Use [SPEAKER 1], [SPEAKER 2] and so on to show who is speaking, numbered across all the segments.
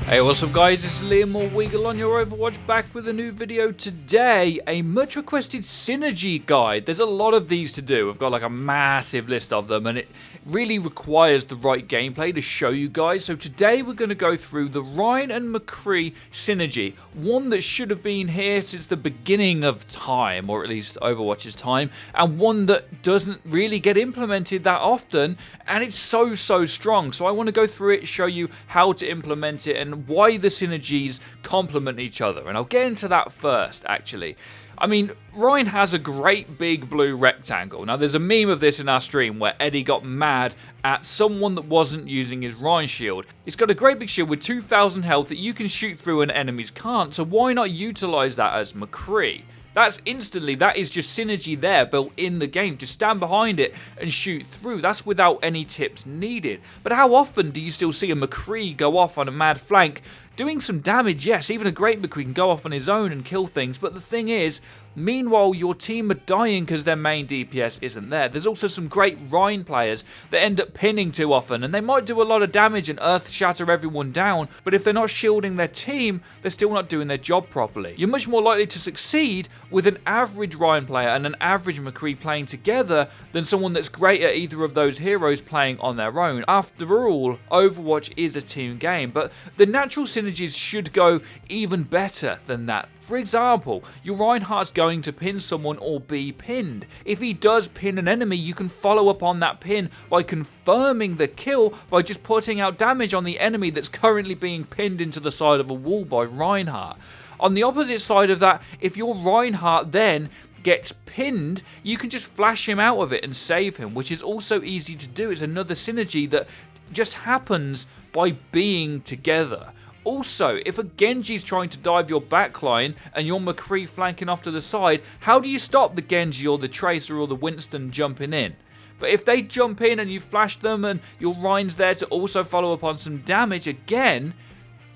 [SPEAKER 1] Hey, what's up guys, it's Liam or Weagle on your Overwatch, back with a new video today, a much requested synergy guide. There's a lot of these to do. I've got like a massive list of them and it really requires the right gameplay to show you guys. So today we're going to go through the Reinhardt and McCree synergy, one that should have been here since the beginning of time, or at least Overwatch's time, and one that doesn't really get implemented that often, and it's so strong. So I want to go through it, show you how to implement it and why the synergies complement each other, and I'll get into that first actually. I mean, Ryan has a great big blue rectangle. Now there's a meme of this in our stream where Eddie got mad at someone that wasn't using his Ryan shield. It's got a great big shield with 2,000 health that you can shoot through and enemies can't, so why not utilize that as McCree? That is just synergy there built in the game. Just stand behind it and shoot through. That's without any tips needed. But how often do you still see a McCree go off on a mad flank doing some damage? Yes, even a great McCree can go off on his own and kill things. But the thing is, meanwhile, your team are dying because their main DPS isn't there. There's also some great Rhine players that end up pinning too often, and they might do a lot of damage and earth shatter everyone down, but if they're not shielding their team, they're still not doing their job properly. You're much more likely to succeed with an average Rhine player and an average McCree playing together than someone that's great at either of those heroes playing on their own. After all, Overwatch is a team game, but the natural synergies should go even better than that. For example, your Reinhardt's going to pin someone or be pinned. If he does pin an enemy, you can follow up on that pin by confirming the kill by just putting out damage on the enemy that's currently being pinned into the side of a wall by Reinhardt. On the opposite side of that, if your Reinhardt then gets pinned, you can just flash him out of it and save him, which is also easy to do. It's another synergy that just happens by being together. Also, if a Genji's trying to dive your backline and your McCree flanking off to the side, how do you stop the Genji or the Tracer or the Winston jumping in? But if they jump in and you flash them and your Rein's there to also follow up on some damage, again,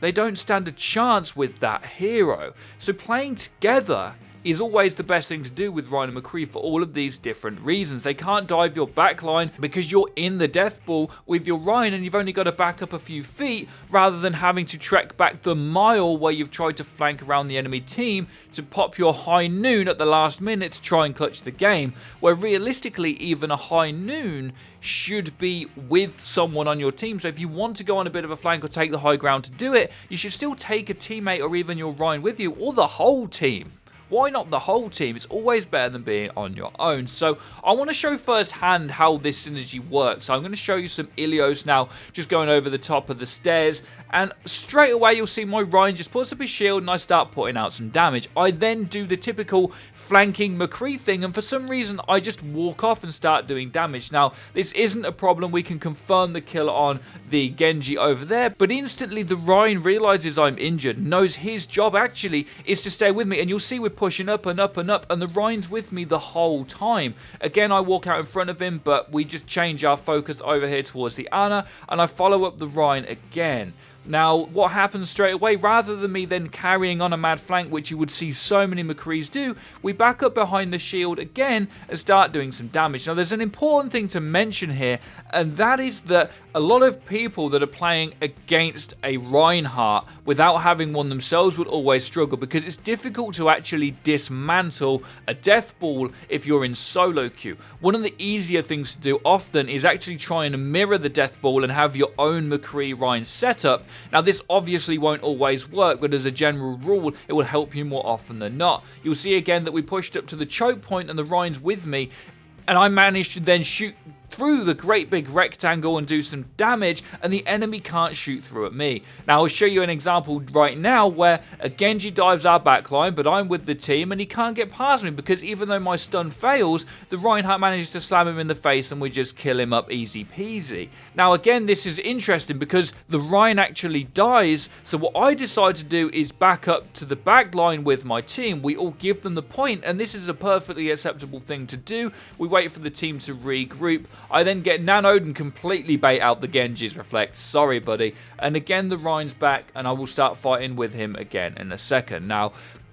[SPEAKER 1] they don't stand a chance with that hero. So playing together is always the best thing to do with Reinhardt and McCree for all of these different reasons. They can't dive your backline because you're in the death ball with your Reinhardt and you've only got to back up a few feet rather than having to trek back the mile where you've tried to flank around the enemy team to pop your high noon at the last minute to try and clutch the game, where realistically even a high noon should be with someone on your team. So if you want to go on a bit of a flank or take the high ground to do it, you should still take a teammate or even your Reinhardt with you, or the whole team. Why not the whole team? It's always better than being on your own. So I want to show firsthand how this synergy works. So I'm going to show you some Ilios now, just going over the top of the stairs. And straight away you'll see my Ryan just puts up his shield and I start putting out some damage. I then do the typical flanking McCree thing, and for some reason I just walk off and start doing damage. Now this isn't a problem. We can confirm the kill on the Genji over there, but instantly the Ryan realizes I'm injured, knows his job actually is to stay with me, and you'll see we're pushing up and up and up, and the Ryan's with me the whole time. Again, I walk out in front of him, but we just change our focus over here towards the Ana, and I follow up the Ryan again. Now, what happens straight away, rather than me then carrying on a mad flank, which you would see so many McCrees do, we back up behind the shield again and start doing some damage. Now, there's an important thing to mention here, and that is that a lot of people that are playing against a Reinhardt without having one themselves would always struggle, because it's difficult to actually dismantle a death ball if you're in solo queue. One of the easier things to do often is actually try and mirror the death ball and have your own McCree Ryan setup. Now this obviously won't always work, but as a general rule it will help you more often than not. You'll see again that we pushed up to the choke point and the Ryan's with me, and I managed to then shoot through the great big rectangle and do some damage, and the enemy can't shoot through at me. Now I'll show you an example right now where a Genji dives our backline, but I'm with the team and he can't get past me because even though my stun fails, the Reinhardt manages to slam him in the face and we just kill him up easy peasy. Now again, this is interesting because the Ryan actually dies, so what I decide to do is back up to the backline with my team. We all give them the point, and this is a perfectly acceptable thing to do. We wait for the team to regroup. I then get nanoed and completely bait out the Genji's reflect. Sorry, buddy. And again, the Ryan's back, and I will start fighting with him again in a second. Now,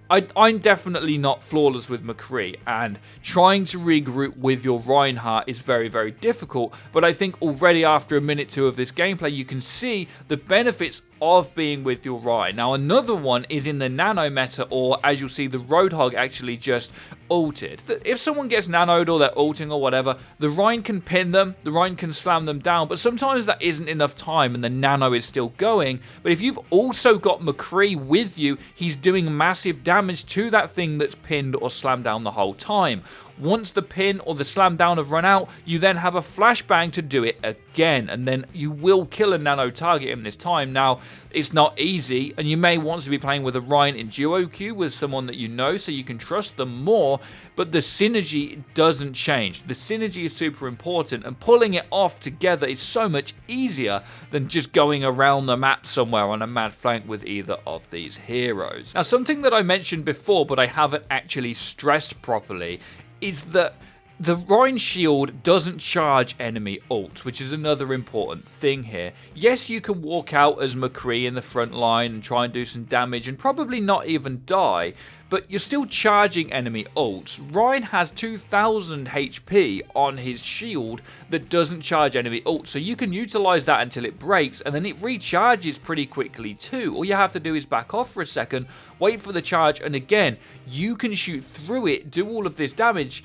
[SPEAKER 1] I'm definitely not flawless with McCree, and trying to regroup with your Reinhardt is very, very difficult, but I think already after a minute 2 of this gameplay, you can see the benefits of being with your Rein. Now, another one is in the nano meta, or as you'll see, the Roadhog actually just ulted. If someone gets nanoed or they're ulting or whatever, the Rein can pin them, the Rein can slam them down, but sometimes that isn't enough time and the nano is still going. But if you've also got McCree with you, he's doing massive damage to that thing that's pinned or slammed down the whole time. Once the pin or the slam down have run out, you then have a flashbang to do it again, and then you will kill a nano target in this time. Now, it's not easy, and you may want to be playing with a Rein in duo queue with someone that you know so you can trust them more, but the synergy doesn't change. The synergy is super important, and pulling it off together is so much easier than just going around the map somewhere on a mad flank with either of these heroes. Now, something that I mentioned before, but I haven't actually stressed properly, is that the Rein shield doesn't charge enemy ults, which is another important thing here. Yes, you can walk out as McCree in the front line and try and do some damage and probably not even die, but you're still charging enemy ults. Rein has 2000 HP on his shield that doesn't charge enemy ults, so you can utilize that until it breaks, and then it recharges pretty quickly too. All you have to do is back off for a second, wait for the charge, and again, you can shoot through it, do all of this damage,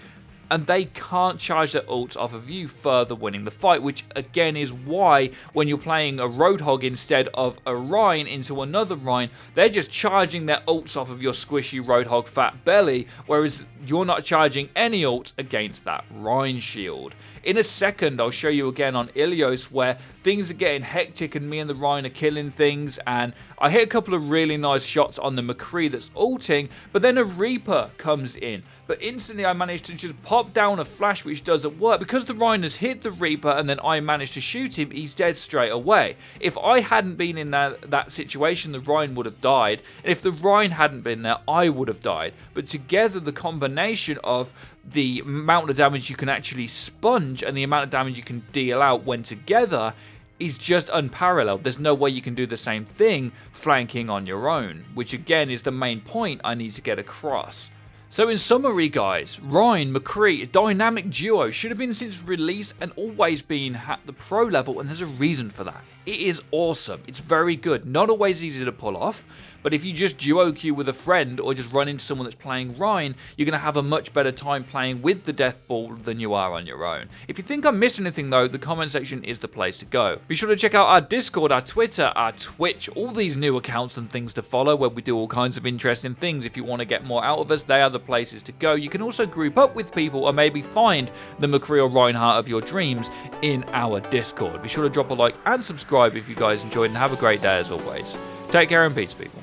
[SPEAKER 1] and they can't charge their ults off of you, further winning the fight, which again is why when you're playing a Roadhog instead of a Rein into another Rein, they're just charging their ults off of your squishy Roadhog fat belly, whereas you're not charging any ults against that Rein shield. In a second, I'll show you again on Ilios where things are getting hectic and me and the Rein are killing things, and I hit a couple of really nice shots on the McCree that's ulting, but then a Reaper comes in. But instantly I managed to just pop down a flash which doesn't work. Because the Rein has hit the Reaper and then I managed to shoot him, he's dead straight away. If I hadn't been in that situation, the Rein would have died. And if the Rein hadn't been there, I would have died. But together, the combination of the amount of damage you can actually sponge and the amount of damage you can deal out when together is just unparalleled. There's no way you can do the same thing flanking on your own, which again is the main point I need to get across. So in summary guys, Rein, McCree, a dynamic duo, should have been since release and always been at the pro level, and there's a reason for that. It is awesome, it's very good, not always easy to pull off, but if you just duo queue with a friend or just run into someone that's playing Rein, you're going to have a much better time playing with the death ball than you are on your own. If you think I'm missing anything though, the comment section is the place to go. Be sure to check out our Discord, our Twitter, our Twitch, all these new accounts and things to follow where we do all kinds of interesting things. If you want to get more out of us, they are the places to go. You can also group up with people or maybe find the McCree or Reinhardt of your dreams in our Discord. Be sure to drop a like and subscribe if you guys enjoyed, and have a great day as always. Take care and peace, people.